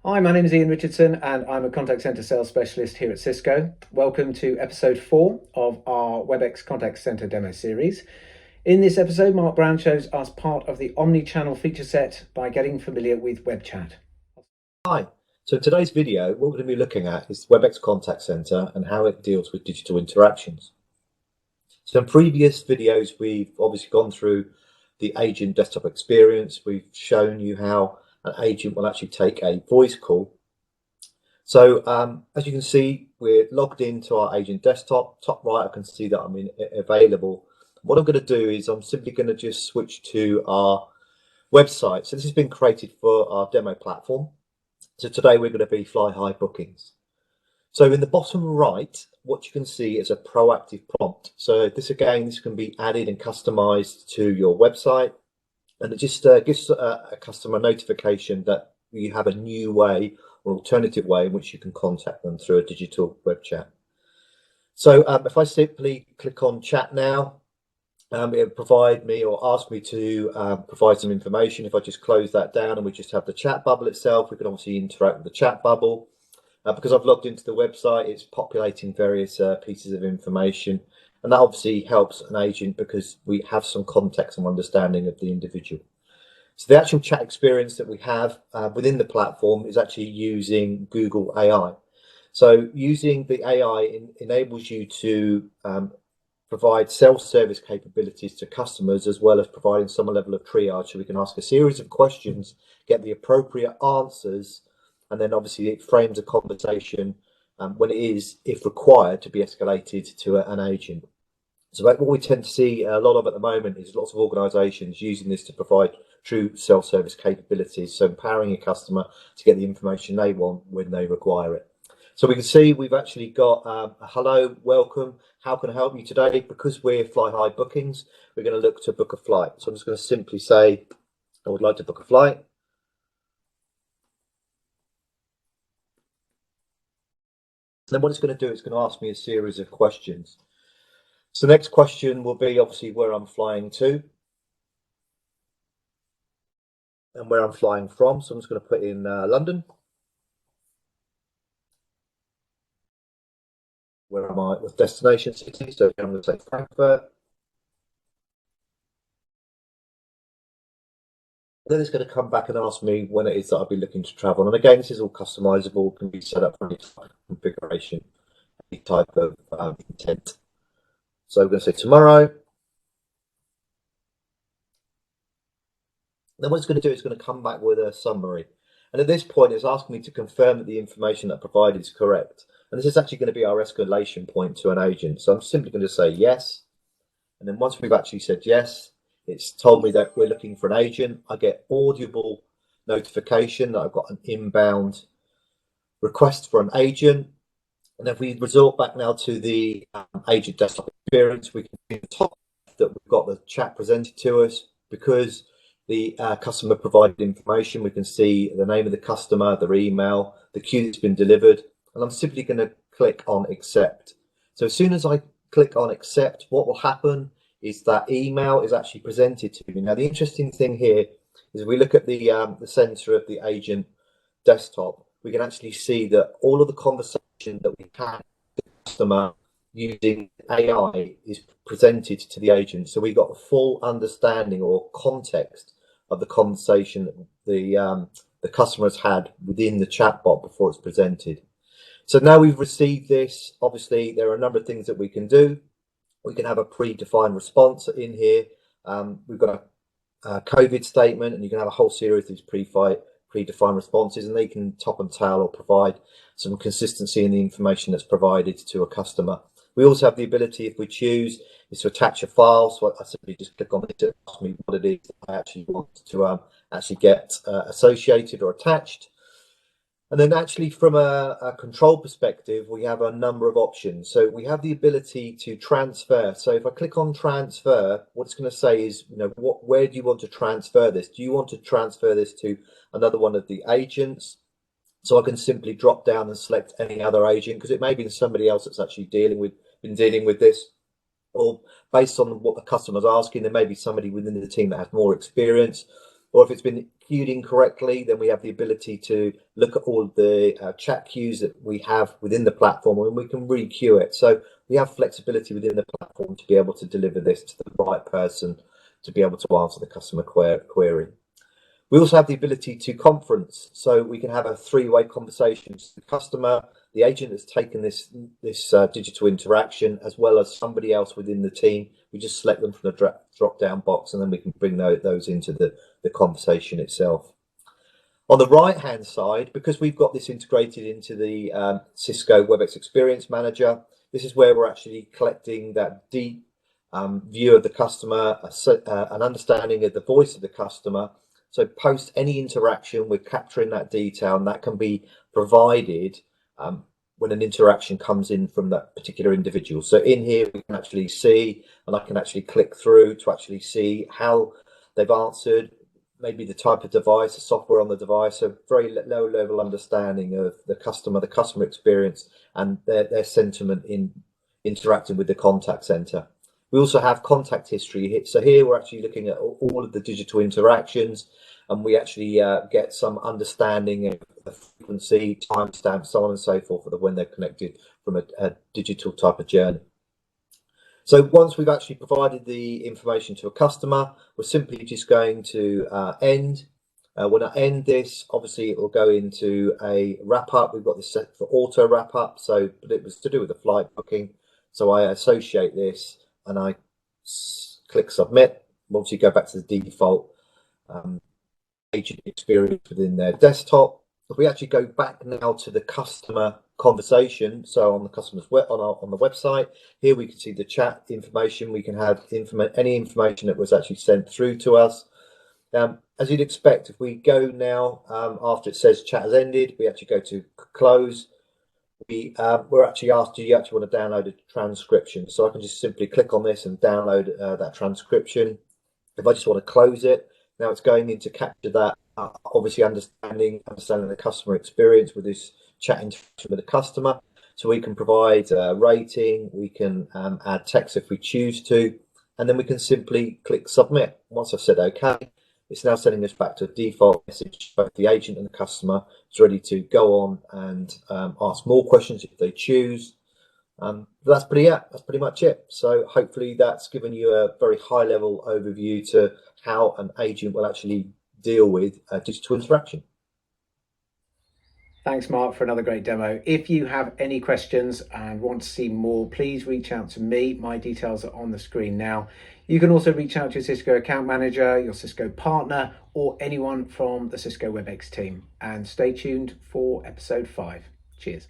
Hi, my name is Ian Richardson and I'm a contact center sales specialist here at Cisco. Welcome to episode 4 of our Webex contact center demo series. In this episode, Mark Brown shows us part of the omni-channel feature set by getting familiar with Webchat. Hi, so in today's video, what we're going to be looking at is Webex Contact Center and how it deals with digital interactions. So in previous videos, we've obviously gone through the agent desktop experience. We've shown you how an agent will actually take a voice call. So as you can see, we're logged into our agent desktop. Top right, I can see that I'm available. What I'm going to do is I'm simply going to just switch to our website. So this has been created for our demo platform. So today we're going to be Fly High Bookings. So in the bottom right, what you can see is a proactive prompt. So this can be added and customized to your website. And it just gives a customer notification that you have a new way or alternative way in which you can contact them through a digital web chat. So if I simply click on chat now, it'll provide me or ask me to provide some information. If I just close that down and we just have the chat bubble itself, we can obviously interact with the chat bubble. Because I've logged into the website, it's populating various pieces of information, and that obviously helps an agent because we have some context and understanding of the individual. So the actual chat experience that we have within the platform is actually using Google AI. So using the AI enables you to provide self-service capabilities to customers, as well as providing some level of triage, so we can ask a series of questions, get the appropriate answers, and then obviously it frames a conversation when it is, if required, to be escalated to an agent. So what we tend to see a lot of at the moment is lots of organisations using this to provide true self-service capabilities, so empowering a customer to get the information they want when they require it. So we can see we've actually got a hello, welcome, how can I help you today? Because we're Fly High Bookings, we're going to look to book a flight. So I'm just going to simply say, I would like to book a flight. Then what it's going to do, it's going to ask me a series of questions. So the next question will be obviously where I'm flying to and where I'm flying from. So I'm just going to put in London. Where am I with destination city? So I'm going to say Frankfurt. Then it's going to come back and ask me when it is that I'll be looking to travel. And again, this is all customizable, can be set up for any type of configuration, any type of intent. So we're going to say tomorrow. Then what it's going to do is going to come back with a summary. And at this point, it's asking me to confirm that the information that I provided is correct. And this is actually going to be our escalation point to an agent. So I'm simply going to say yes. And then once we've actually said yes, it's told me that we're looking for an agent. I get audible notification that I've got an inbound request for an agent. And if we resort back now to the agent desktop experience, we can see at the top that we've got the chat presented to us. Because the customer provided information, we can see the name of the customer, their email, the queue that's been delivered, and I'm simply going to click on accept. So as soon as I click on accept, what will happen is that email is actually presented to me. Now the interesting thing here is we look at the center of the agent desktop, we can actually see that all of the conversation that we had with the customer using AI is presented to the agent. So we got a full understanding or context of the conversation that the customer has had within the chatbot before it's presented. So now we've received this, obviously there are a number of things that we can do. We can have a predefined response in here. We've got a COVID statement, and you can have a whole series of these predefined responses, and they can top and tail or provide some consistency in the information that's provided to a customer. We also have the ability, if we choose, is to attach a file. So I simply just click on it to ask me what it is that I actually want to actually get associated or attached. And then actually from a control perspective, we have a number of options. So we have the ability to transfer. So if I click on transfer, what it's going to say is, where do you want to transfer this? Do you want to transfer this to another one of the agents? So I can simply drop down and select any other agent, because it may be somebody else that's actually been dealing with this, or based on what the customer's asking, there may be somebody within the team that has more experience, or if it's been queued in correctly, then we have the ability to look at all of the chat queues that we have within the platform, and we can re-queue it. So we have flexibility within the platform to be able to deliver this to the right person to be able to answer the customer query. We also have the ability to conference, so we can have a three-way conversation. So the customer, the agent that's taken this digital interaction, as well as somebody else within the team. We just select them from the drop-down box, and then we can bring those into the conversation itself. On the right-hand side, because we've got this integrated into the Cisco Webex Experience Manager, this is where we're actually collecting that deep view of the customer, an understanding of the voice of the customer. So post any interaction, we're capturing that detail, and that can be provided when an interaction comes in from that particular individual. So in here, we can actually see, and I can actually click through to actually see how they've answered, maybe the type of device, the software on the device, a very low level understanding of the customer experience, and their sentiment in interacting with the contact center. We also have contact history. So here we're actually looking at all of the digital interactions, and we actually get some understanding of the frequency, timestamp, so on and so forth, when they're connected from a digital type of journey. So once we've actually provided the information to a customer, we're simply just going to end. When I end this, obviously it will go into a wrap up. We've got this set for auto wrap up, but it was to do with the flight booking. So I associate this and I click submit. Once you go back to the default agent experience within their desktop, if we actually go back now to the customer conversation, so on the customer's on the website, here we can see the chat information. We can have any information that was actually sent through to us. As you'd expect, if we go now, after it says chat has ended, we actually go to close. We're actually asked, do you actually want to download a transcription? So I can just simply click on this and download that transcription. If I just want to close it, now it's going in to capture that, obviously understanding the customer experience with this chat interaction with the customer. So we can provide a rating, we can add text if we choose to, and then we can simply click submit. Once I've said okay, it's now sending us back to a default message. Both the agent and the customer is ready to go on and ask more questions if they choose. That's pretty much it. So hopefully that's given you a very high level overview to how an agent will actually deal with digital interaction. Thanks, Mark, for another great demo. If you have any questions and want to see more, please reach out to me. My details are on the screen now. You can also reach out to your Cisco account manager, your Cisco partner, or anyone from the Cisco Webex team. And stay tuned for episode 5. Cheers.